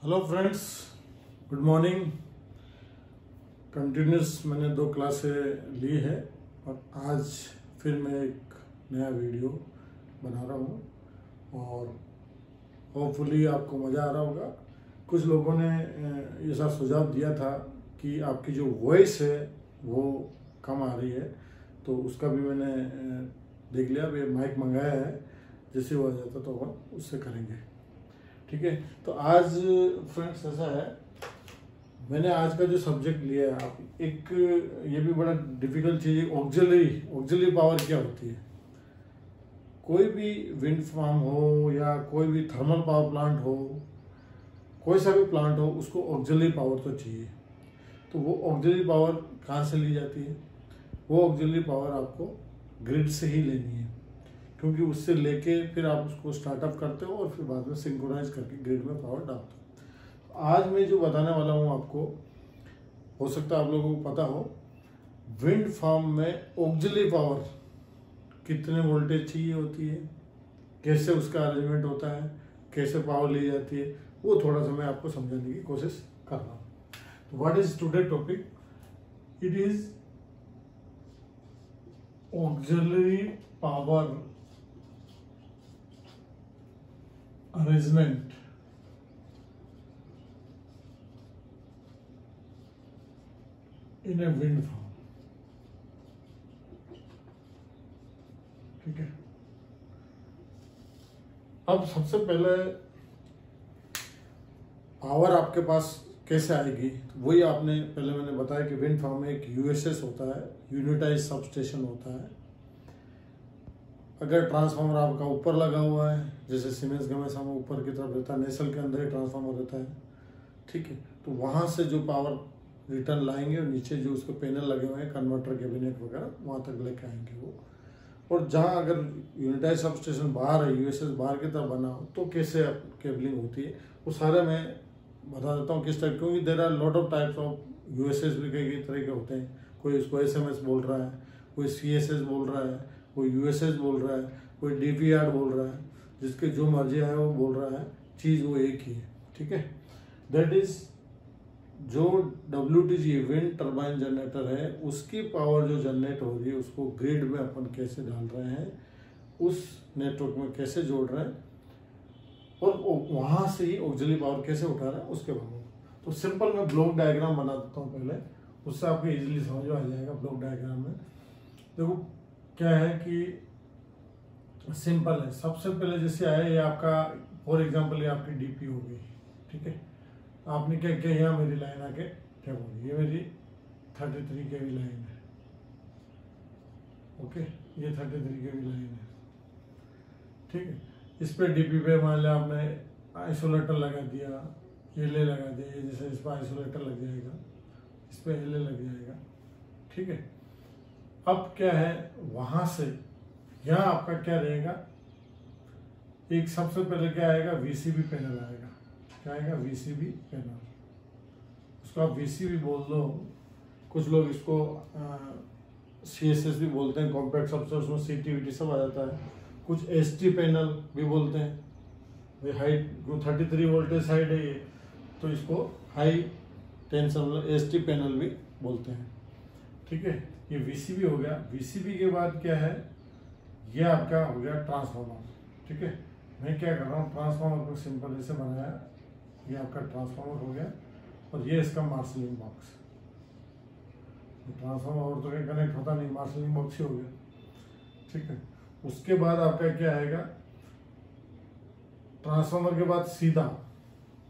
Hello friends, good morning. Continuous मैंने 2 क्लासें ली है और आज फिर मैं एक नया वीडियो बना रहा हूँ और होपफुली आपको मज़ा आ रहा होगा। कुछ लोगों ने ये सा सुझाव दिया था कि आपकी जो वॉइस है वो कम आ रही है, तो उसका भी मैंने देख लिया। अभी माइक मंगाया है, जैसे वो आ जाता तो अपन उससे करेंगे। ठीक है, तो आज फ्रेंड्स ऐसा है, मैंने आज का जो सब्जेक्ट लिया है, आप एक ये भी बड़ा डिफिकल्ट चीज़ है, ऑक्सिलरी पावर क्या होती है। कोई भी विंड फार्म हो या कोई भी थर्मल पावर प्लांट हो, कोई सा भी प्लांट हो, उसको ऑक्सिलरी पावर तो चाहिए। तो वो ऑक्सिलरी पावर कहाँ से ली जाती है? वो ऑक्सिलरी पावर आपको ग्रिड से ही लेनी है, क्योंकि उससे लेके फिर आप उसको स्टार्टअप करते हो और फिर बाद में सिंक्रोनाइज करके ग्रिड में पावर डालते हो। आज मैं जो बताने वाला हूँ आपको, हो सकता है आप लोगों को पता हो, विंड फार्म में ऑक्सिलरी पावर कितने वोल्टेज चाहिए होती है, कैसे उसका अरेंजमेंट होता है, कैसे पावर ली जाती है, वो थोड़ा सा मैं आपको समझाने की कोशिश कर रहा हूँ। तो what is today topic? It is auxiliary power arrangement in a wind farm। ठीक है, अब सबसे पहले पावर आपके पास कैसे आएगी, तो वही आपने पहले मैंने बताया कि विंड फार्म में एक यूएसएस होता है, यूनिटाइज सबस्टेशन होता है। अगर ट्रांसफार्मर आपका ऊपर लगा हुआ है, जैसे सीमेंस गमेसा में ऊपर की तरफ रहता है, नेसल के अंदर ही ट्रांसफार्मर रहता है, ठीक है, तो वहाँ से जो पावर रिटर्न लाएंगे और नीचे जो उसके पैनल लगे हुए हैं, कन्वर्टर कैबिनेट वगैरह, वहाँ तक लेके आएंगे वो। और जहाँ अगर यूनिटाइज सबस्टेशन बाहर है, यूएसएस बाहर की तरफ बना हो, तो कैसे केबलिंग होती है वो सारे मैं बता देता हूँ किस टाइप, क्योंकि there are lot of types of uses भी कई तरह के होते हैं। कोई इसको एसएमएस बोल रहा है, कोई सीएसएस बोल रहा है, कोई यूएसएस बोल रहा है, कोई डीपीआर बोल रहा है, जिसके जो मर्जी है वो बोल रहा है, चीज़ वो एक ही है। ठीक है, दैट इज जो WTG विंड टर्बाइन जनरेटर है, उसकी पावर जो जनरेट हो रही है उसको ग्रिड में अपन कैसे डाल रहे हैं, उस नेटवर्क में कैसे जोड़ रहे हैं, और वहाँ से ही ऑक्सिलरी पावर कैसे उठा रहे हैं उसके बारे में। तो सिंपल मैं ब्लॉक डायग्राम बना देता हूँ पहले, उससे आपको इजीली समझ में आ जाएगा। ब्लॉक डायग्राम में देखो क्या है कि सिंपल है। सबसे पहले जैसे आया ये आपका, फॉर एग्जांपल ये आपकी डीपी हो गई, ठीक है, आपने क्या किया, यहाँ मेरी लाइन आके क्या होगी, ये मेरी 33 kV लाइन है, ओके, ये 33 kV लाइन है, ठीक है। इस पे डीपी पे मान लिया आपने आइसोलेटर लगा दिया, एलए लगा दिया, ये जैसे इस पर आइसोलेटर लग जाएगा, इस पे एलए लग जाएगा, ठीक है। अब क्या है, वहां से यहाँ आपका क्या रहेगा, एक सबसे पहले क्या आएगा, वीसीबी पैनल आएगा। क्या आएगा? VCB panel. उसको आप वीसीबी बोल दो, कुछ लोग इसको सीएसएस भी बोलते हैं, कॉम्पैक्ट सबसे, उसमें सीटीवीटी सब आ जाता है। कुछ एसटी पैनल भी बोलते हैं, भाई हाइट 33 वोल्टेज साइड है ये, तो इसको हाई टेंशन एसटी पैनल भी बोलते हैं, ठीक है। ये वीसीबी हो गया। वीसीबी के बाद क्या है, ये आपका हो गया ट्रांसफार्मर, ठीक है। मैं क्या कर रहा हूँ, ट्रांसफार्मर को सिंपल ऐसे बनाया, ये आपका ट्रांसफार्मर हो गया, और ये इसका मार्शलिंग बॉक्स। ट्रांसफार्मर और तो क्या कनेक्ट होता नहीं, मार्शलिंग बॉक्स ही हो गया, ठीक है। उसके बाद आपका क्या आएगा, ट्रांसफार्मर के बाद सीधा,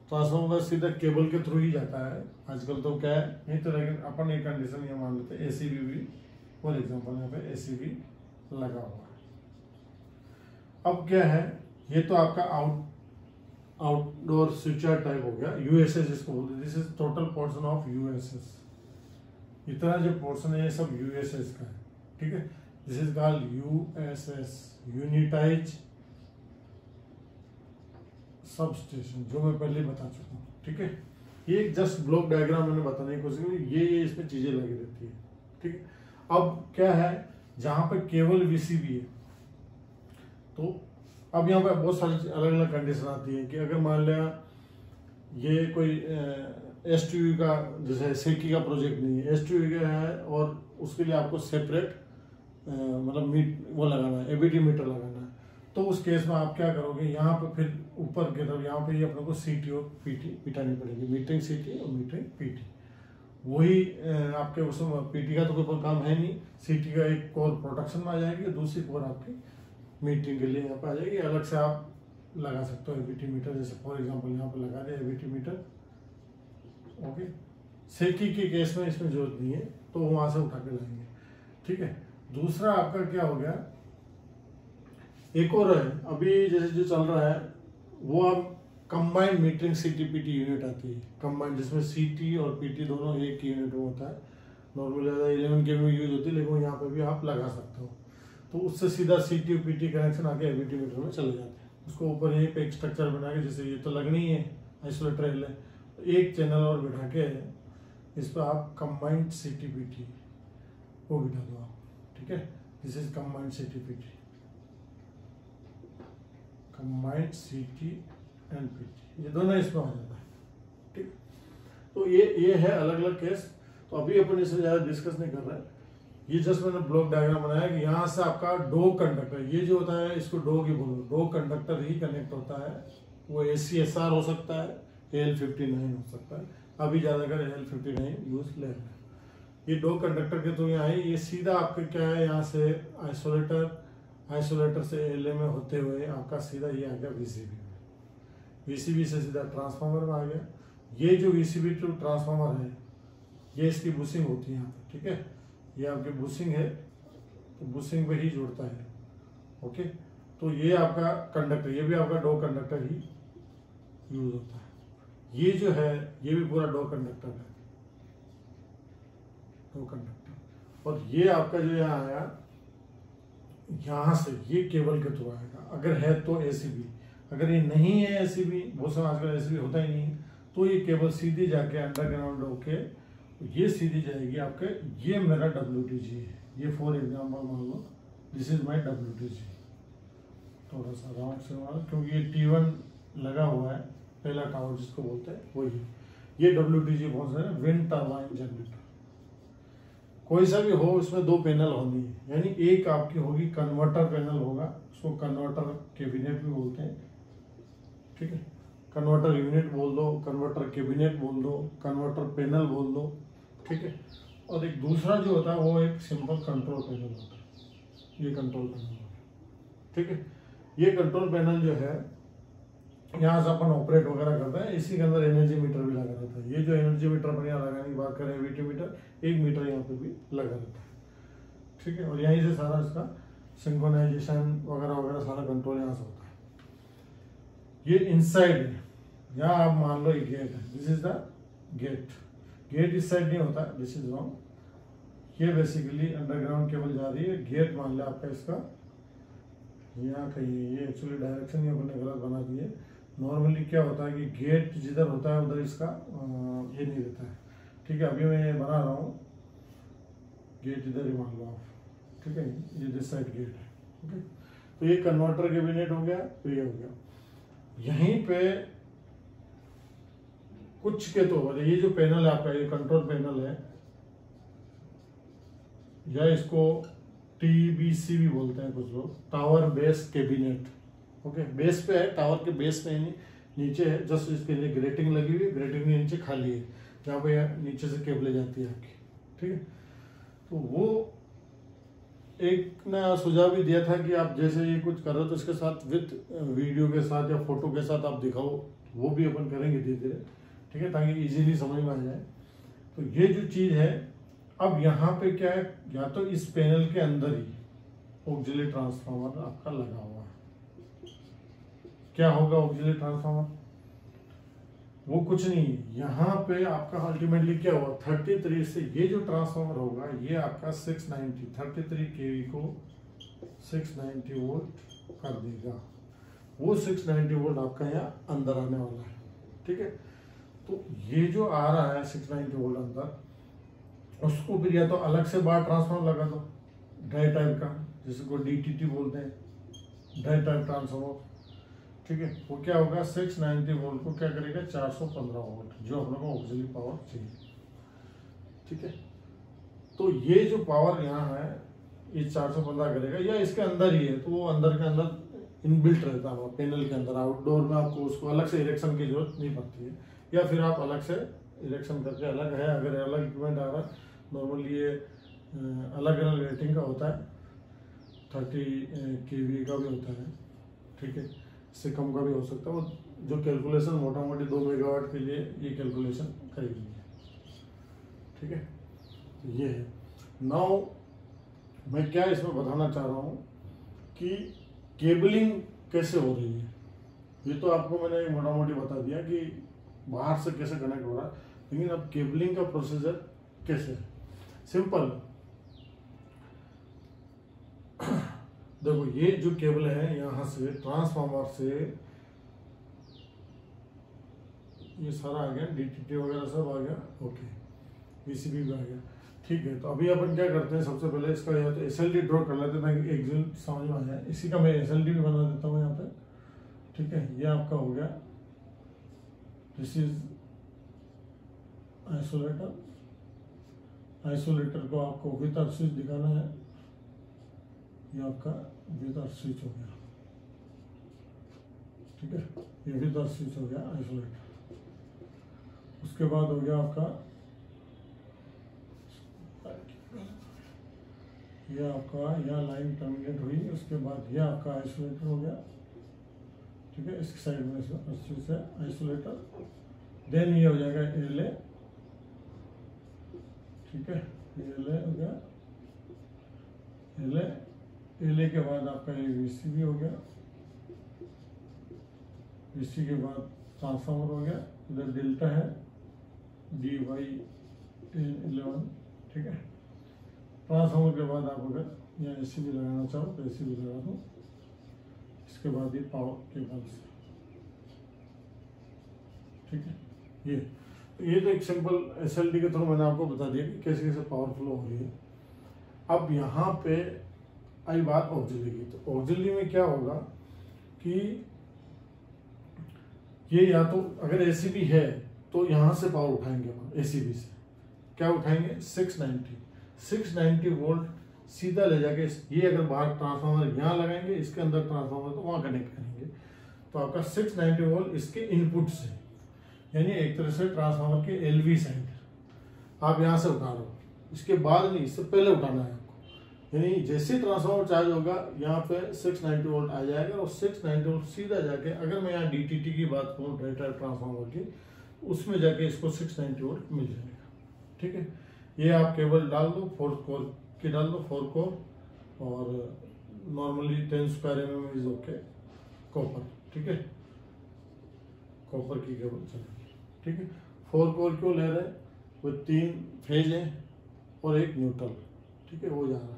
ट्रांसफार्मर सीधा केबल के थ्रू ही जाता है आजकल, तो क्या है नहीं तो, लेकिन अपन एक कंडीशन ये मान लेते हैं, एसीबी भी, फॉर एग्जांपल यहाँ पे एसीबी लगा हुआ है। अब क्या है, ये तो आपका आउटडोर स्विचर टाइप हो गया, यूएसएस जिसको बोलते हैं, this is total portion of USS. इतना जो पोर्शन है ये सब यूएसएस का है, ठीक है। This is called USS, unitize substation, जो मैं पहले बता चुका हूँ, ठीक है। ये जस्ट ब्लॉक डायग्राम मैंने बताने की कोशिश की, ये इसमें चीजें लगी रहती है, ठीक है। अब क्या है, जहां पे केवल वीसीबी है, तो अब यहाँ पे बहुत सारी अलग अलग कंडीशन आती है कि अगर मान लिया ये कोई STU का जैसे सेकी का प्रोजेक्ट नहीं है, STU का है और उसके लिए आपको सेपरेट मतलब वो लगाना है, ABT मीटर लगाना है। तो उस केस में आप क्या करोगे, यहाँ पे फिर ऊपर की तरफ यहाँ पे ये अपने को CT और PT बिठानी पड़ेगी, मीटरिंग CT और मीटरिंग PT। वही आपके उसमें PT का तो कोई काम है नहीं, CT का एक कोर प्रोटेक्शन में आ जाएगी, दूसरी कोर आपकी मीटरिंग के लिए यहाँ पे आ जाएगी। अलग से आप लगा सकते हो ABT मीटर, जैसे फॉर एग्जांपल यहाँ पे लगा दिया ABT मीटर। ओके, सेकी के केस में इसमें जरूरत नहीं है, तो वहां से उठा के लाएंगे। ठीक है, दूसरा आपका क्या हो गया, एक और है अभी जैसे जो चल रहा है वो आप combined metering CT PT unit आती है, कंबाइंड, जिसमें CT और PT दोनों एक ही यूनिट में होता है। नॉर्मली 11 के में यूज होती है, लेकिन यहाँ पे भी आप लगा सकते हो। तो उससे सीधा CT और PT कनेक्शन आके ABT मीटर में चले जाते हैं। उसको ऊपर यहीं पे एक स्ट्रक्चर बना के, जैसे ये तो लगनी है आइसोलेटर है, एक चैनल और बिठा के इस पर आप कंबाइंड CT PT वो बिठा दो आप। ठीक है, this is combined CT PT, combined CT and PT, ये दोनों इसमें आ जाता है। ठीक, तो ये है अलग अलग केस। तो अभी अपन इसे ज्यादा डिस्कस नहीं कर रहे हैं, ये जस्ट मैंने ब्लॉक डायग्राम बनाया कि यहाँ से आपका डो कंडक्टर, ये जो होता है इसको डो की बोलो, डो कंडक्टर ही कनेक्ट होता है। वो ACSR हो सकता है, AL59 हो सकता है, अभी ज्यादातर AL59 यूज ले रहे हैं। ये डो कंडक्टर के तो यहाँ है, ये सीधा आपके क्या है, यहाँ से आइसोलेटर से LA में होते हुए आपका सीधा ये आ गया VCB में, VCB से सीधा ट्रांसफार्मर में आ गया। ये जो VCB टू ट्रांसफार्मर है, ये इसकी बुशिंग होती है यहाँ पे। ठीक है, ये आपकी बुशिंग है, तो बुशिंग पे ही जुड़ता है। ओके, तो ये आपका कंडक्टर, ये भी आपका डो कंडक्टर ही यूज होता है। ये जो है ये भी पूरा डो कंडक्टर है, डो कंडक्टर। और ये आपका जो यहाँ आया, यहाँ से ये केबल के थ्रू आएगा, अगर है तो ACB, अगर ये नहीं है ACB, बहुत समय आजकल ACB होता ही नहीं, तो ये केबल सीधी जाके अंडरग्राउंड होके ये सीधी जाएगी आपके, ये मेरा WTG है, ये फॉर एग्जाम्पल मान लो दिस इज माई WTG। थोड़ा सा राउंड से मानो, क्योंकि ये T1 लगा हुआ है, पहला टावर जिसको बोलते हैं वही। ये WTG कौन सा है, विंड टर्बाइन जनरेटर। कोई सा भी हो, उसमें दो पैनल होनी है, यानी एक आपकी होगी कन्वर्टर पैनल होगा, उसको कन्वर्टर कैबिनेट भी बोलते हैं। ठीक है, कन्वर्टर यूनिट बोल दो, कन्वर्टर कैबिनेट बोल दो, कन्वर्टर पैनल बोल दो। ठीक है, और एक दूसरा जो होता है वो एक सिंपल कंट्रोल पैनल होता है, ये कंट्रोल पैनल होता है। ठीक है, ये कंट्रोल पैनल जो है यहाँ से अपन ऑपरेट वगैरह करते हैं, इसी के अंदर एनर्जी मीटर भी लगा रहता है। ये जो एनर्जी मीटर अपन यहाँ लगाने की बात करें, ABT मीटर, एक मीटर यहाँ पे भी लगा रहता है। ठीक है, और यहीं से सारा इसका सिंक्रोनाइजेशन वगैरह वगैरह सारा कंट्रोल यहाँ से होता है। ये इनसाइड है, यहाँ आप मान लो ये गेट है, this is the gate. Gate इस साइड नहीं होता, दिस इज रॉन्ग। ये बेसिकली अंडरग्राउंड केबल जा रही है, गेट मान लिया आपका इसका यहाँ कहीं, ये एक्चुअली डायरेक्शन ही अपने गलत बना दिए। नॉर्मली क्या होता है कि गेट जिधर होता है उधर इसका ये नहीं रहता है। ठीक है, अभी मैं बना रहा हूँ, गेट इधर ही मान लो आप। ठीक है, ये दिस साइड गेट है। ओके, तो ये कन्वर्टर कैबिनेट हो गया, तो ये हो गया। यहीं पे कुछ के तो ये जो पैनल है आपका, ये कंट्रोल पैनल है, या इसको TBC भी बोलते हैं कुछ लोग, tower base cabinet. Okay, base पे है, टावर के बेस पे नहीं, नीचे है, जस्ट इसके लिए ग्रेटिंग लगी हुई है, ग्रेटिंग के नीचे खाली है, जहाँ पे नीचे से केबलें जाती है आपकी। ठीक है, तो वो एक ना सुझाव भी दिया था कि आप जैसे ये कुछ कर रहे हो तो इसके साथ विद वीडियो के साथ या फोटो के साथ आप दिखाओ, वो भी अपन करेंगे धीरे धीरे। ठीक है, ताकि इजीली समझ में आ जाए। तो ये जो चीज है, अब यहाँ पे क्या है, या तो इस पैनल के अंदर ही ऑक्सिलरी ट्रांसफार्मर आपका लगा हुआ है। क्या होगा ऑक्सिलरी ट्रांसफार्मर, वो कुछ नहीं है, यहाँ पे आपका अल्टीमेटली क्या हुआ, 33 से ये जो ट्रांसफार्मर होगा, ये आपका 690 33 kV को 690 वोल्ट कर देगा। वो 690 वोल्ट आपका यहाँ अंदर आने वाला है। ठीक है, तो ये जो आ रहा है 690 वोल्ट अंदर, उसको फिर या तो अलग से बाहर ट्रांसफार्मर लगा दो, ड्राई टाइप का, जिसको DTT बोलते हैं, ड्राई टाइप ट्रांसफार्मर, ठीक है। वो क्या होगा, 690 वोल्ट को क्या करेगा, 415 वोल्ट, जो हम लोग को ऑक्सिलरी पावर चाहिए। ठीक है, तो ये जो पावर यहाँ है ये 415 करेगा, या इसके अंदर ही है तो वो अंदर के अंदर इनबिल्ट रहता है पैनल के अंदर। आउटडोर में आपको उसको अलग से इरेक्शन की जरूरत नहीं पड़ती है, या फिर आप अलग से इरेक्शन करके अलग है, अगर अलग इक्विपमेंट आ रहा है। नॉर्मली ये अलग अलग रेटिंग का होता है, 30 kV का भी होता है। ठीक है, इससे कम का भी हो सकता है। वो जो कैलकुलेशन मोटा मोटी 2 मेगावाट के लिए ये कैलकुलेशन करेगी। ठीक है, तो ये है। नाउ मैं क्या इसमें बताना चाह रहा हूँ कि केबलिंग कैसे हो रही है। ये तो आपको मैंने मोटा मोटी बता दिया कि बाहर से कैसे कनेक्ट हो रहा है, लेकिन अब केबलिंग का प्रोसीजर कैसे है। सिंपल, देखो ये जो केबल है यहाँ से ट्रांसफार्मर से ये सारा आ गया, डीटीटी वगैरह सब आ गया, ओके, वीसीबी भी आ गया। ठीक है, तो अभी अपन क्या करते हैं, सबसे पहले इसका या तो एसएलडी ड्रॉ कर लेते हैं ताकि एक्चुअल समझ में आ जाए। इसी का मैं एसएलडी भी बना देता हूँ यहाँ पे। ठीक है, ये आपका हो गया, दिस इज आइसोलेटर। आइसोलेटर को आपको विद अर्थ स्विच दिखाना है, ये आपका विद अर्थ स्विच हो गया। ठीक है, ये विद अर्थ स्विच हो गया आइसोलेटर। उसके बाद हो गया आपका ये आपका यहाँ लाइन टर्मिनेट हुई, उसके बाद ये आपका आइसोलेटर हो गया। ठीक है, इसकी साइड में स्विच है आइसोलेटर। देन ये हो जाएगा एलए। ठीक है, एलए हो गया, एलए के बाद आपका ये वीसीबी हो गया, वीसी के बाद ट्रांसफार्मर हो गया, इधर डेल्टा है DY11। ठीक है, ट्रांसफार्मर के बाद आप अगर यहाँ एसी भी लगाना चाहो तो एसी भी लगा दो। इसके बाद ये पावर केबल्स। ठीक है, ये तो एक सिंपल एसएलडी के थ्रू मैंने आपको बता दिया कि कैसे कैसे पावर फ्लो हो रही है। अब यहाँ पे आई बात ऑक्सिलरी की। तो ऑक्सिलरी में क्या होगा कि ये या तो अगर एसीबी है तो यहाँ से पावर उठाएंगे हम, एसीबी से क्या उठाएंगे, 690 वोल्ट सीधा ले जाके, ये अगर बाहर ट्रांसफार्मर यहाँ लगाएंगे, इसके अंदर ट्रांसफार्मर तो वहाँ कनेक्ट करेंगे, तो आपका 690 वोल्ट इसके इनपुट से, यानी एक तरह से ट्रांसफार्मर के एलवी साइड आप यहाँ से उठा रहे हो। इसके बाद नहीं, इससे पहले उठाना है आपको, यानी जैसे ट्रांसफार्मर चार्ज होगा यहाँ पे 690 वोल्ट आ जाएगा, और 690 वोल्ट सीधा जाके, अगर मैं यहाँ डीटीटी की बात करूँ डायरेक्ट ट्रांसफार्मर की, उसमें जाके इसको 690 वोल्ट मिल जाएगा। ठीक है, ये आप केबल डाल दो, 4 कोर की डाल दो, 4 कोर, और normally 10 square mm is okay, copper. ठीक है, कॉपर की केबल चलेगी। ठीक है, 4 कोर क्यों ले रहे हैं, वो 3 फेज है और एक न्यूट्रल। ठीक है, वो जा रहा है।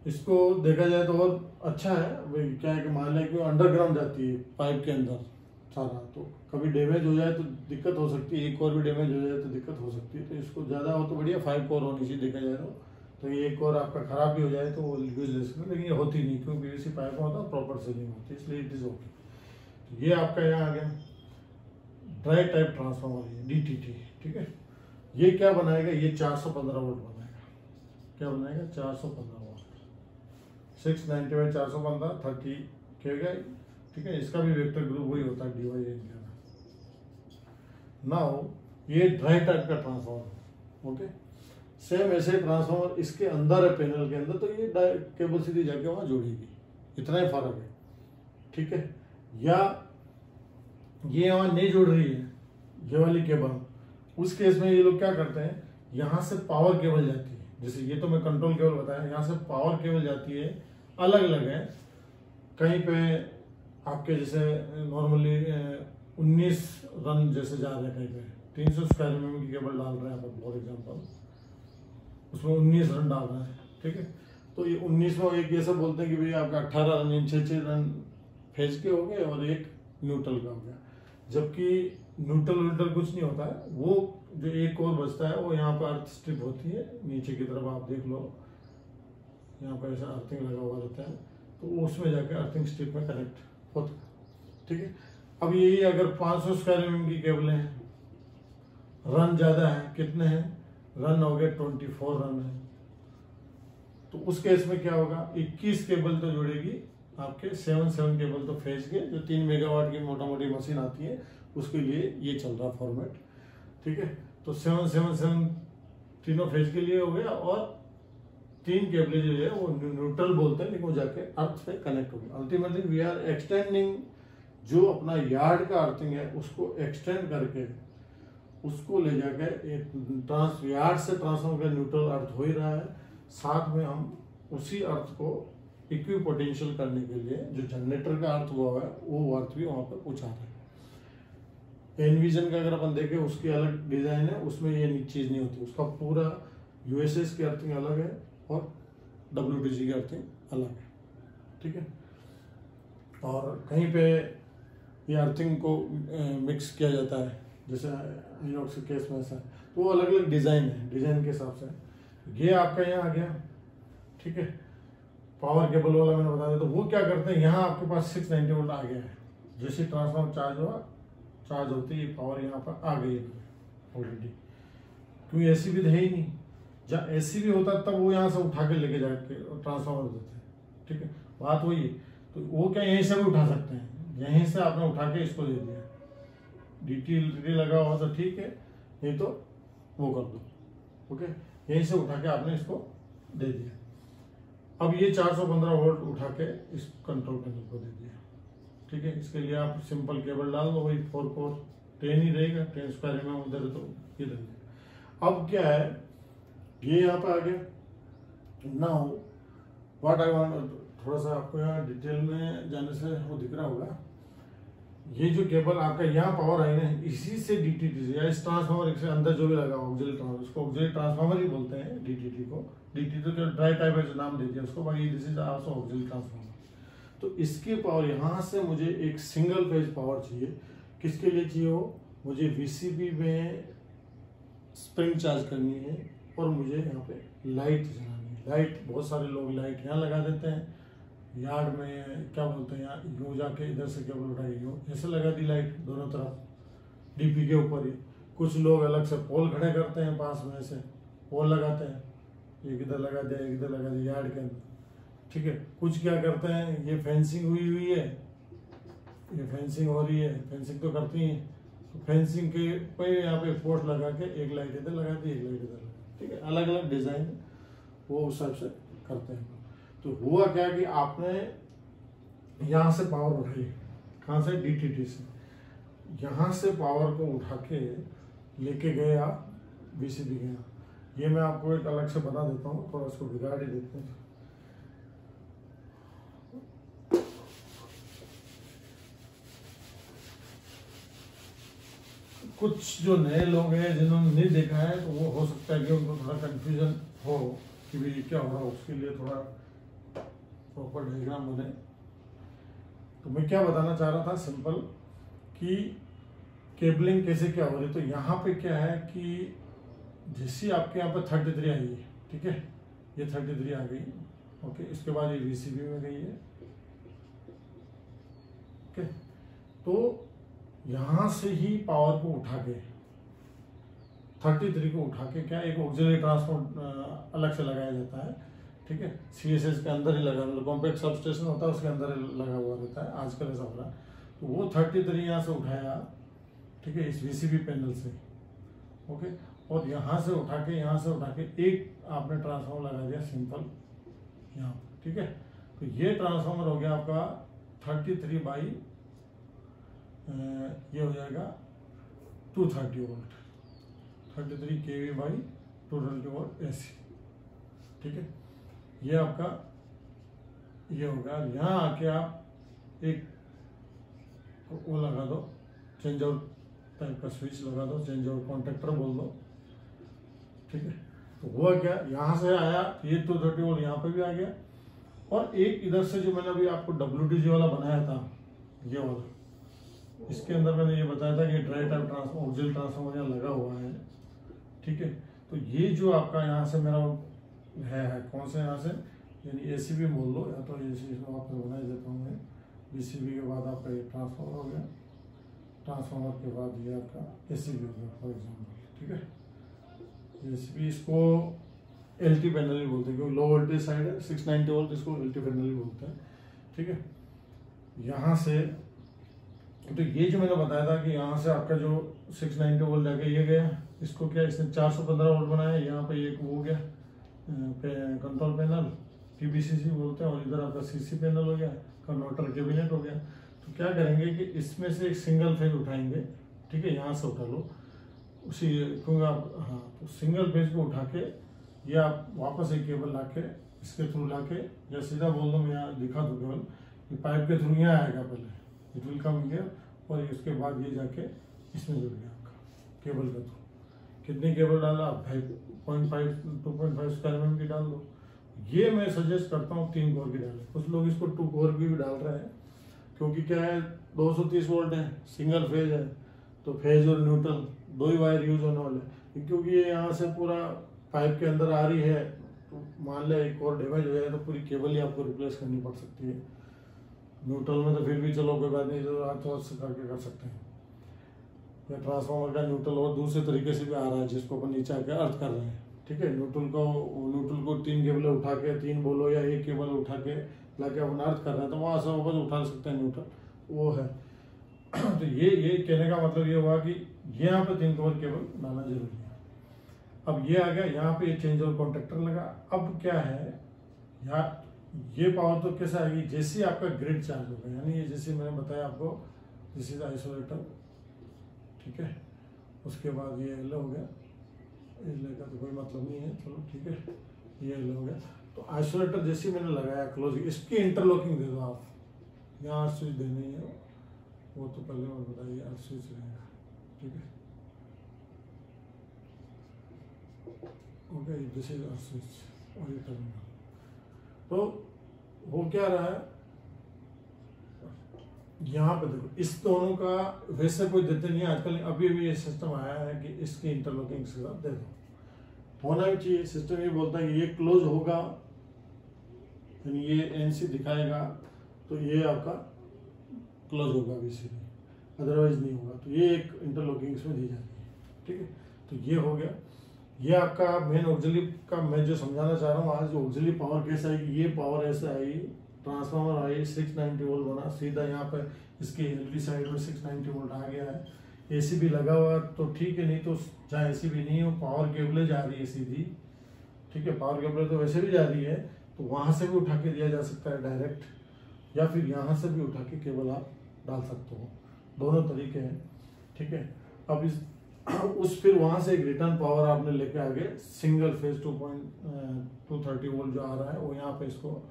इसको देखा जाए तो और अच्छा है, भाई क्या है कि मान लें कि अंडरग्राउंड जाती है पाइप के अंदर सारा, तो कभी डैमेज हो जाए तो दिक्कत हो सकती है, एक कोर भी डैमेज हो जाए तो दिक्कत हो सकती है। तो इसको ज़्यादा हो तो बढ़िया 5 कोर होनी चाहिए देखा जाए तो ये एक कोर आपका खराब भी हो जाए तो वो यूजलेस है, लेकिन ये होती नहीं क्योंकि पीवीसी पाइप में होता है, प्रॉपर सीलिंग होती है, इसलिए इट इज़ ओके। तो ये आपका यहाँ आ गया ड्राई टाइप ट्रांसफार्मर है डीटीटी। ठीक है, ये क्या बनाएगा, ये 415 वोल्ट बनाएगा। क्या बनाएगा, 415 वोल्ट, 690 बाई 415 30 kV। ठीक है, इसका भी वेक्टर ग्रुप वही होता है DY11। नाउ ये ड्राई टाइप का ट्रांसफार्मर, ओके, सेम ऐसे ट्रांसफार्मर इसके अंदर है पैनल के अंदर, तो ये केबल सीधी जाके वहां जोड़ेगी, इतना ही फर्क है। ठीक है, या ये वहां नहीं जुड़ रही है ये वाली केबल, उस केस में ये लोग क्या करते हैं, यहाँ से पावर केबल जाती है, जैसे ये तो मैं कंट्रोल केबल बताया, यहाँ से पावर केबल जाती है, अलग अलग है। कहीं पे आपके जैसे नॉर्मली 19 रन जैसे जा रहे हैं, कहीं पे 300 स्क्वायर mm की केबल डाल रहे हैं आप, फॉर एग्जांपल उसमें 19 रन डाल रहे हैं। ठीक है, तो ये 19 में एक ऐसा बोलते हैं कि भाई आपका 18 रन 6 रन फेज के हो गए और एक न्यूट्रल का हो गया, जबकि न्यूट्रल कुछ नहीं होता है। वो जो एक और बचता है वो यहाँ पर अर्थ स्ट्रिप होती है, नीचे की तरफ आप देख लो, यहाँ पर ऐसा अर्थिंग लगा हुआ रहता है, तो तो उसमें जाके अर्थिंग स्ट्रिप में कनेक्ट होता है। ठीक है, अब यही अगर 500 स्क्वायर mm की केबलें हैं, रन ज़्यादा है, कितने हैं रन हो गए 24 रन है, तो उस केस में क्या होगा 21 केबल तो जुड़ेगी आपके 7 केबल तो फेज के, जो 3 मेगावाट की मोटा मोटी मशीन आती है उसके लिए ये चल रहा फॉर्मेट। ठीक है, तो 7 तीनों फेज के लिए हो गया, और 3 केबल जो है वो न्यूट्रल बोलते हैं, लेकिन वो जाके अर्थ पे कनेक्ट हो गया। अल्टीमेटली वी आर एक्सटेंडिंग जो अपना यार्ड का अर्थिंग है उसको एक्सटेंड करके उसको ले जाके यार्ड से ट्रांसफॉर्मर का न्यूट्रल अर्थ हो ही रहा है, साथ में हम उसी अर्थ को इक्वी पोटेंशियल करने के लिए जो जनरेटर का अर्थ हुआ है वो अर्थ भी वहां पर पहुंचा रहे हैं। एनविजन का अगर अपन देखें उसकी अलग डिजाइन है, उसमें ये चीज नहीं होती, उसका पूरा यूएसएस की अर्थिंग अलग है और डब्ल्यूटीजी की अर्थिंग अलग है। ठीक है, और कहीं पे ये अर्थिंग को मिक्स किया जाता है, जैसे आइनॉक्स के केस में ऐसा है, तो वो अलग अलग डिजाइन है, डिजाइन के हिसाब से। ये आपका यहाँ आ गया। ठीक है, पावर केबल वाला मैंने बता दिया, तो वो क्या करते हैं, यहाँ आपके पास 690 वोल्ट आ गया है, जैसे ट्रांसफार्मर चार्ज हुआ, चार्ज होते ही पावर यहाँ पर आ गई है ऑलरेडी, क्योंकि एसी भी है ही नहीं। जब एसी भी होता तब वो यहाँ से उठा के लेके जाके ट्रांसफार्मर देते हैं। ठीक है, बात वही है, तो वो क्या यहीं से भी उठा सकते हैं, यहीं से आपने उठा के इसको दे दिया, डीटी लगा हुआ तो ठीक है, नहीं तो वो कर दो। ओके, यहीं से उठा के आपने इसको दे दिया। अब ये 415 वोल्ट उठा के इस कंट्रोल पैनल को दे दिया। ठीक है, इसके लिए आप सिंपल केबल डाल दो, वही 4 कोर 10 ही रहेगा, 10 स्क्वायर में उधर, तो ये रहेगा। अब क्या है, ये यहाँ पे आ गया। नाउ व्हाट आई वांट, थोड़ा सा आपको यहाँ डिटेल में जाने से वो दिख रहा होगा, ये जो केबल आपका यहाँ पावर आई ना, इसी से डीटीटी या इस ट्रांसफार्मर के अंदर जो भी लगा ऑक्सिलरी ट्रांसफार्मर, उसको ऑक्सिलरी ट्रांसफार्मर ही बोलते हैं डीटीटी को। डीटीटी तो ड्राई टाइप है, जो नाम दे दिया उसको, बाकी this is also auxiliary transformer. तो इसकी पावर यहाँ से मुझे एक सिंगल फेज पावर चाहिए, किसके लिए चाहिए हो, मुझे वीसीबी में स्प्रिंग चार्ज करनी है, और मुझे यहाँ पे लाइट जलानी है। लाइट बहुत सारे लोग लाइट यहाँ लगा देते हैं, यार्ड में क्या बोलते हैं, यहाँ यूँ जाके इधर से केबल उठा के यूँ ऐसे लगा दी लाइट दोनों तरफ डीपी के ऊपर ही। कुछ लोग अलग से पोल खड़े करते हैं, पास में ऐसे पोल लगाते हैं, एक इधर लगा दिया, एक इधर लगा दिया यार्ड के अंदर। ठीक है, कुछ क्या करते हैं, ये फेंसिंग हुई है, ये फेंसिंग हो रही है, फेंसिंग तो करती हैं, तो फेंसिंग के पे यहाँ पे पोस्ट लगा के एक लाइट इधर लगा दी, एक लाइट इधर लगा। ठीक है, अलग अलग डिजाइन वो उस हिसाब से करते हैं। तो हुआ क्या कि आपने यहाँ से पावर उठाई, कहाँ से, डीटीटी से, यहाँ से पावर को उठा के लेके गए आप वीसीबी के यहाँ। ये मैं आपको एक अलग से बता देता हूँ, थोड़ा उसको बिगाड़ ही देते हैं। कुछ जो नए लोग हैं जिन्होंने नहीं देखा है, तो वो हो सकता है कि उनको थोड़ा कंफ्यूजन हो कि भाई क्या हो रहा है, उसके लिए थोड़ा प्रॉपर डायग्राम बने। तो मैं क्या बताना चाह रहा था, सिंपल, कि केबलिंग कैसे क्या हो रही। तो यहाँ पे क्या है कि जैसी आपके यहाँ पे 33 आई है, ठीक है, ये 33 आ गई। ओके, इसके बाद ये वीसीबी में गई है। ओके, तो यहाँ से ही पावर को उठा के 33 को उठा के क्या एक ऑक्सिलरी ट्रांसफार्मर अलग से लगाया जाता है। ठीक है, सीएसएस के अंदर ही लगा, मतलब कॉम्पैक्ट सब स्टेशन होता है उसके अंदर लगा हुआ रहता है, आजकल ऐसा हो रहा है। तो वो 33 यहाँ से उठाया, ठीक है, इस वीसीबी पैनल से। ओके, और यहाँ से उठा के, यहाँ से उठा के एक आपने ट्रांसफार्मर लगा दिया सिंपल यहाँ पर। ठीक है, तो ये ट्रांसफार्मर हो गया आपका 33 बाई ये हो जाएगा 230 volt, 33 kV by 220 volt AC. ठीक है, ये आपका ये होगा। यहाँ आके आप एक वो लगा दो, चेंज आउट टाइप का स्विच लगा दो, चेंज आउट कॉन्टेक्टर बोल दो। ठीक है, तो हुआ क्या, यहाँ से आया ये 230 वोल्ट यहाँ पे भी आ गया, और एक इधर से जो मैंने अभी आपको WTG वाला बनाया था, ये वाला, इसके अंदर मैंने ये बताया था कि dry type transformer, auxiliary transformer यहाँ लगा हुआ है। ठीक है, तो ये जो आपका यहाँ से मेरा है कौन सा, यहाँ से यानी एसीबी बोल लो, या तो एसीबी वापस बना देता हूँ मैं। बीसीबी के बाद आपका ये ट्रांसफार्मर हो गया, ट्रांसफार्मर के बाद ये आपका एसीबी हो गया फॉर एग्जाम्पल, ठीक है। एसीबी इसको एलटी पैनल ही बोलते हैं, क्योंकि लो वोल्टेज साइड है 690 वोल्ट, इसको एलटी पैनल ही बोलते हैं, ठीक है। यहाँ से तो ये जो मैंने बताया था कि यहाँ से आपका जो 690 वोल्ट जाके ये गया, इसको क्या इसने 415 वोल्ट बनाया, यहाँ पे एक वो गया कंट्रोल पैनल पीबीसीसी बोलते हैं, और इधर आपका सीसी पैनल हो गया, कन्वर्टर कैबिनेट हो गया। तो क्या करेंगे कि इसमें से एक सिंगल फेज उठाएंगे, ठीक है, यहाँ से उठा लो उसी, क्योंकि आप हाँ तो सिंगल फेज को उठा के ये आप वापस एक केबल ला के इसके थ्रू ला के, या सीधा बोल दो मैं यहाँ दिखा दूँ केबल, ये पाइप के थ्रू यहाँ आएगा, पहले इट विल कम हियर, और उसके बाद ये जाके इसमें जुड़ गया आपका केबल के थ्रू। कितनी केबल डाला आप 5.5 2.5 स्क्वायर mm की डाल दो। ये मैं सजेस्ट करता हूँ 3 कोर की डालें, कुछ लोग इसको 2 कोर की भी डाल रहे हैं, क्योंकि क्या है 230 वोल्ट है, सिंगल फेज है, तो फेज और न्यूट्रल 2 ही वायर यूज होने वाले, क्योंकि ये यहाँ से पूरा पाइप के अंदर आ रही है, तो मान ले एक और डैमेज हो जाए तो पूरी केबल ही आपको रिप्लेस करनी पड़ सकती है। न्यूट्रल में तो फिर भी चलो कोई बात नहीं, जो हाथ से करके कर सकते हैं, या ट्रांसफार्मर का न्यूट्रल और दूसरे तरीके से भी आ रहा है, जिसको अपन नीचे आके अर्थ कर रहे हैं, ठीक है। न्यूट्रल को 3 केबलें उठा के, 3 बोलो या 1 केबल उठा के लाके अपन अर्थ कर रहे हैं, तो वहाँ से वापस उठा सकते हैं न्यूट्रल, वो है। तो ये कहने का मतलब ये हुआ कि यहाँ पे 3 कोर केबल डालना जरूरी है। अब ये आ गया, यहाँ पे ये चेंज और कॉन्टेक्टर लगा। अब क्या है यहाँ, ये पावर तो कैसे आएगी, जैसे आपका ग्रिड चार्ज होगा, यानी ये जैसे मैंने बताया आपको, दिस इज आइसोलेटर, ठीक है। उसके बाद ये एल हो गया, एल का तो कोई मतलब नहीं है, चलो ठीक है, ये एल हो गया। तो आइसोलेटर जैसे मैंने लगाया क्लोज, इसकी इंटरलॉकिंग दे दो आप, यहाँ स्विच देनी है, वो तो पहले मैं बताइए स्विच रहेगा, ठीक है, ओके, दिस इज स्विच और ये टर्मिनल। तो वो क्या रहा है, यहाँ पे देखो इस दोनों का वैसे कोई देते नहीं है आजकल, अभी भी ये सिस्टम आया है कि इसकी इंटरलॉकिंग से दे दो, होना भी चाहिए। सिस्टम ये बोलता है कि ये क्लोज होगा, यानी ये एनसी दिखाएगा तो ये आपका क्लोज होगा बीसीबी, अदरवाइज नहीं होगा। तो ये एक इंटरलॉकिंग इसमें दी जाती है, ठीक है। तो ये हो गया, ये आपका मेन ऑक्सिलरी का मैं जो समझाना चाह रहा हूँ आज, ऑक्सिलरी पावर कैसे आएगी। ये पावर ऐसे आई, ट्रांसफार्मर आई 690 वोल्ट बना, सीधा यहाँ पे इसके एलईडी साइड में 690 वोल्ट आ गया है। एसीबी लगा हुआ तो ठीक है, नहीं तो चाहे एसीबी नहीं हो, पावर केबलें जा रही है सीधी, ठीक है, पावर केबलें तो वैसे भी जा रही है, तो वहां से भी उठा के दिया जा सकता है डायरेक्ट, या फिर यहाँ से भी उठा के केबल आप डाल सकते हो, दोनों तरीके हैं, ठीक है। अब इस उस फिर वहां से एक रिटर्न पावर आपने लेके आ गए, सिंगल फेज 230 वोल्ट जो आ रहा है, वो यहाँ पे इसको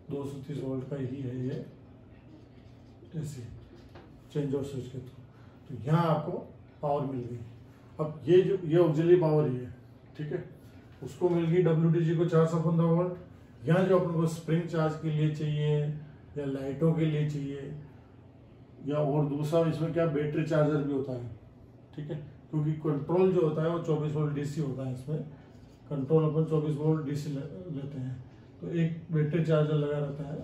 230 वोल्ट का ही है ये, ऐसे चेंज ऑफ स्विच के थ्रू। तो यहाँ आपको पावर मिल गई। अब ये जो ये ऑक्सिलरी पावर ही है, ठीक है, उसको मिल गई WTG को 415 वोल्ट। यहाँ जो अपन को स्प्रिंग चार्ज के लिए चाहिए, या लाइटों के लिए चाहिए, या और दूसरा इसमें क्या बैटरी चार्जर भी होता है, ठीक है, क्योंकि कंट्रोल जो होता है वो 24 वोल्ट DC होता है, इसमें कंट्रोल अपन 24 वोल्ट DC लेते हैं, तो एक बैटरी चार्जर लगा रहता है,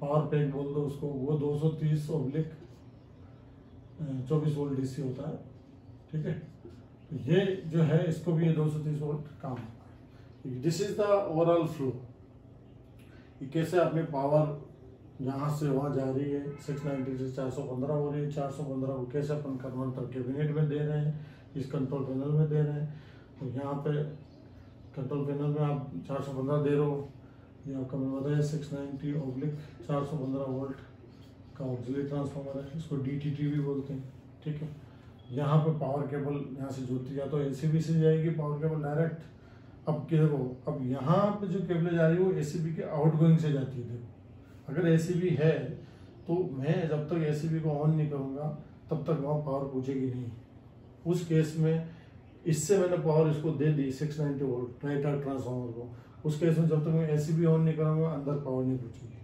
पावर पैक बोल दो उसको, वो 230/24 वोल्ट DC होता है, ठीक है। तो ये जो है इसको भी ये 230 वोल्ट काम होता है। This is the overall flow, कैसे अपनी पावर यहाँ से वहाँ जा रही है, 690 से 415 हो रही है, 415 को कैसे अपन कन्वर्टर कैबिनेट में दे रहे हैं, इस कंट्रोल पैनल में दे रहे हैं। तो यहाँ पे कंट्रोल पैनल में आप 415 दे रहे हो, ये आपका मैंने बताया 690/415 वोल्ट का ऑक्सिलरी ट्रांसफार्मर है, इसको DTT भी बोलते हैं, ठीक है। यहाँ पे पावर केबल यहाँ से जुड़ती है, तो एसीबी से जाएगी पावर केबल डायरेक्ट। अब देखो, अब यहाँ पे जो केबलें जा रही है वो एसीबी के आउटगोइंग से जाती है। देखो, अगर एसीबी है तो मैं जब तक एसीबी को ऑन नहीं करूँगा तब तक वहाँ पावर पूछेगी नहीं। उस केस में इससे मैंने पावर इसको दे दी 690 वोल्ट राइट आर्क ट्रांसफार्मर को, उस केस में जब तक मैं एसीबी ऑन नहीं करूँगा अंदर पावर नहीं पूछेगी।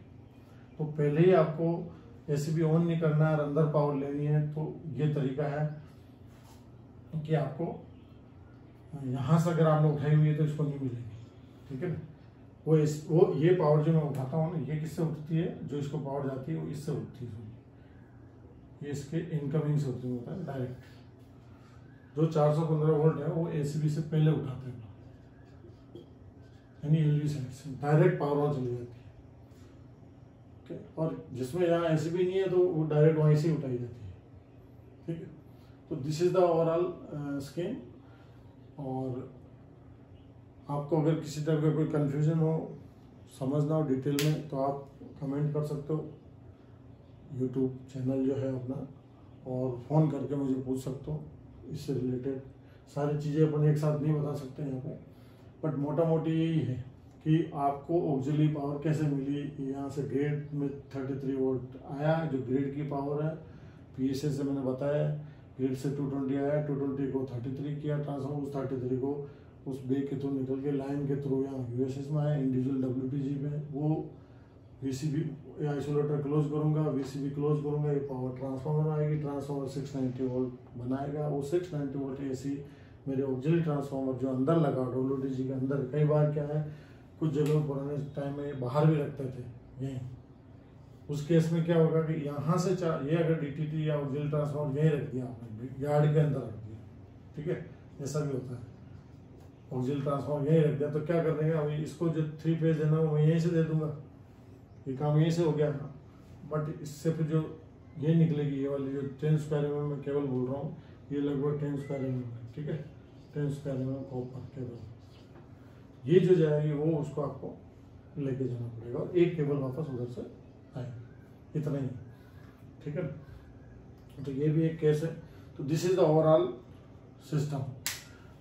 तो पहले ही आपको एसीबी ऑन नहीं करना है और अंदर पावर लेनी है, तो ये तरीका है कि आपको यहाँ से अगर आपने उठाई हुई है तो इसको नहीं मिलेगी, ठीक है ना। वो ये पावर जो मैं उठाता हूँ ना, ये किससे उठती है, जो इसको पावर जाती है वो इससे उठती है, ये इसके इनकमिंग से होती होता है डायरेक्ट। जो 415 वोल्ट है वो एसीबी से पहले उठाते हैं, यानी एलवी साइड से डायरेक्ट पावर वहाँ चली जाती है। और जिसमें यहाँ एसीबी नहीं है तो वो डायरेक्ट वहीं से उठाई जाती है। ठीक है, तो this is the overall scheme. और आपको अगर किसी तरह का कोई कंफ्यूजन हो, समझना हो डिटेल में, तो आप कमेंट कर सकते हो, यूट्यूब चैनल जो है अपना, और फ़ोन करके मुझे पूछ सकते हो। इससे रिलेटेड सारी चीज़ें अपन एक साथ नहीं बता सकते यहाँ पे, बट मोटा मोटी यही है कि आपको ऑक्सिलरी पावर कैसे मिली। यहाँ से ग्रिड में 33 वोल्ट आया, जो ग्रिड की पावर है। पीएसए से मैंने बताया, ग्रिड से 220 आया, 220 को 33 किया ट्रांसफॉर्मर, उस 33 को उस बे के थ्रू निकल के लाइन के थ्रू यहाँ यूएसएस में आया, इंडिविजुअल डब्ल्यूटीजी में। वो वीसीबी आइसोलेटर क्लोज करूँगा, वीसीबी क्लोज करूँगा, ये पावर ट्रांसफार्मर आएगी, ट्रांसफार्मर 690 वोल्ट बनाएगा। वो 690 वोल्ट एसी मेरे ऑक्सिलरी ट्रांसफार्मर जो अंदर लगा डब्ल्यूटीजी के अंदर, कई बार क्या है कुछ जगह पुराने टाइम में बाहर भी रखते थे यहीं, उस केस में क्या होगा कि यहाँ से ये अगर डीटीटी या ऑक्सिलरी ट्रांसफार्मर यहीं रख दिया आपने, यार्ड के अंदर रख दिया, ठीक है, ऐसा भी होता है। ऑक्सिलरी ट्रांसफार्मर यहीं रख दिया तो क्या कर देंगे, अभी इसको जो 3 फेज देना वो मैं यहीं से दे दूंगा, ये काम यहीं से हो गया। बट इससे फिर जो ये निकलेगी, ये वाली जो 10 स्क्वायर mm में केबल बोल रहा हूँ, ये लगभग 10 स्क्वायर mm है, ठीक है, 10 स्क्वायर mm कॉपर केबल, ये जो जाएगी वो उसको आपको लेके जाना पड़ेगा, और एक केबल वापस उधर से आएगा, इतना ही, ठीक है। तो ये भी एक केस है। तो this is the overall system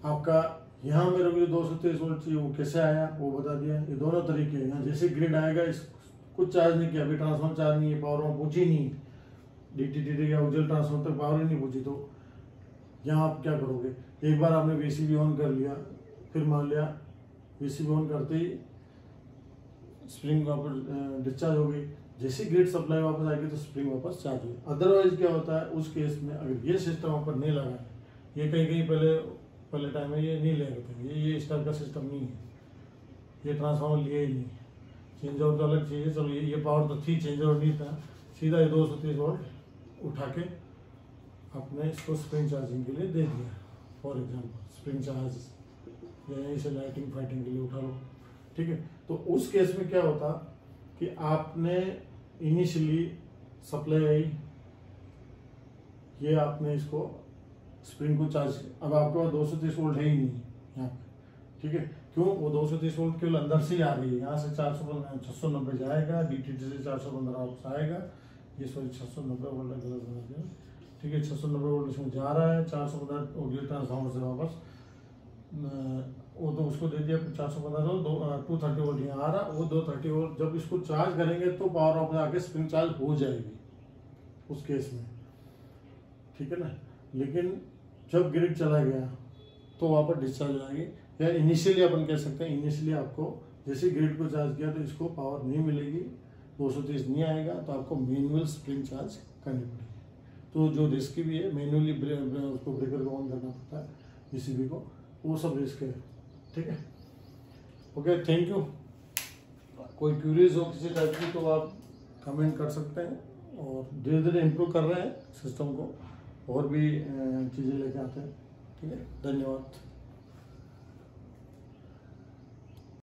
आपका। यहाँ मेरे को जो 223 वोल्ट चाहिए वो कैसे आया वो बता दिया। ये दोनों तरीके हैं, यहाँ जैसे ग्रिड आएगा, इस कुछ चार्ज नहीं किया, अभी ट्रांसफॉर्मर चार्ज नहीं है, पावर वहाँ पहुंची नहीं, डीटीटी या ऑक्सिलरी ट्रांसफॉर्मर तक पावर ही नहीं पहुंची, तो यहाँ आप क्या करोगे, एक बार आपने वीसीबी ऑन कर लिया, फिर मान लिया वीसीबी ऑन करते ही स्प्रिंग वापस डिस्चार्ज हो गई, जैसे ग्रिड सप्लाई वापस आएगी तो स्प्रिंग वापस चार्ज होगी। अदरवाइज क्या होता है उस केस में, अगर ये सिस्टम ऊपर नहीं लगा है, ये कहीं पहले टाइम में ये नहीं ले रहे थे, ये इस टाइप का सिस्टम नहीं है, ये ट्रांसफार्मर लिए ही नहीं, चेंज ओवर तो अलग चाहिए। चलो ये पावर तो थी, चेंज ओवर नहीं था, सीधा ये 230 वोल्ट उठा के आपने इसको स्प्रिंग चार्जिंग के लिए दे दिया। फॉर एग्जाम्पल स्प्रिंग चार्ज या यहीं से लाइटिंग फाइटिंग के लिए उठा लो, ठीक है। तो उस केस में क्या होता कि आपने इनिशियली सप्लाई आई, ये आपने इसको स्प्रिंग को चार्ज, अब आपके पास 230 वोल्ट है ही नहीं यहाँ पे, ठीक है। क्यों, वो 230 वोल्ट केवल अंदर से ही आ रही है, यहाँ से 690 जाएगा, डीटीटी से 415 वापस आएगा, ये सॉरी 690 वोल्ट गलत बना दिया, ठीक है, 690 वोल्ट इसमें जा रहा है, 415 ऑक्सिलरी ट्रांसफार्मर से वापस वो तो उसको दे दिया 415, तो 230 वोल्ट यहाँ आ रहा, वो 230 वोल्ट जब इसको चार्ज करेंगे तो पावर ऑफ में आके स्प्रिंग चार्ज हो जाएगी उस केस में, ठीक है ना। लेकिन जब ग्रिड चला गया तो वापस डिस्चार्ज हो जाएगी, या इनिशियली अपन कह सकते हैं इनिशियली आपको जैसे ग्रिड को चार्ज किया तो इसको पावर नहीं मिलेगी, 230 नहीं आएगा, तो आपको मैनुअल स्प्रिंग चार्ज करनी पड़ेगी। तो जो रिस्क भी है, मैनुअली उसको ब्रेकर को ऑन करना पड़ता है पीसीबी को, वो सब रिस्क है, ठीक है। Okay, thank you. कोई क्यूरीज हो किसी टाइप की तो आप कमेंट कर सकते हैं, और धीरे धीरे इम्प्रूव कर रहे हैं सिस्टम को, और भी चीज़ें लेके आते हैं, ठीक है। धन्यवाद।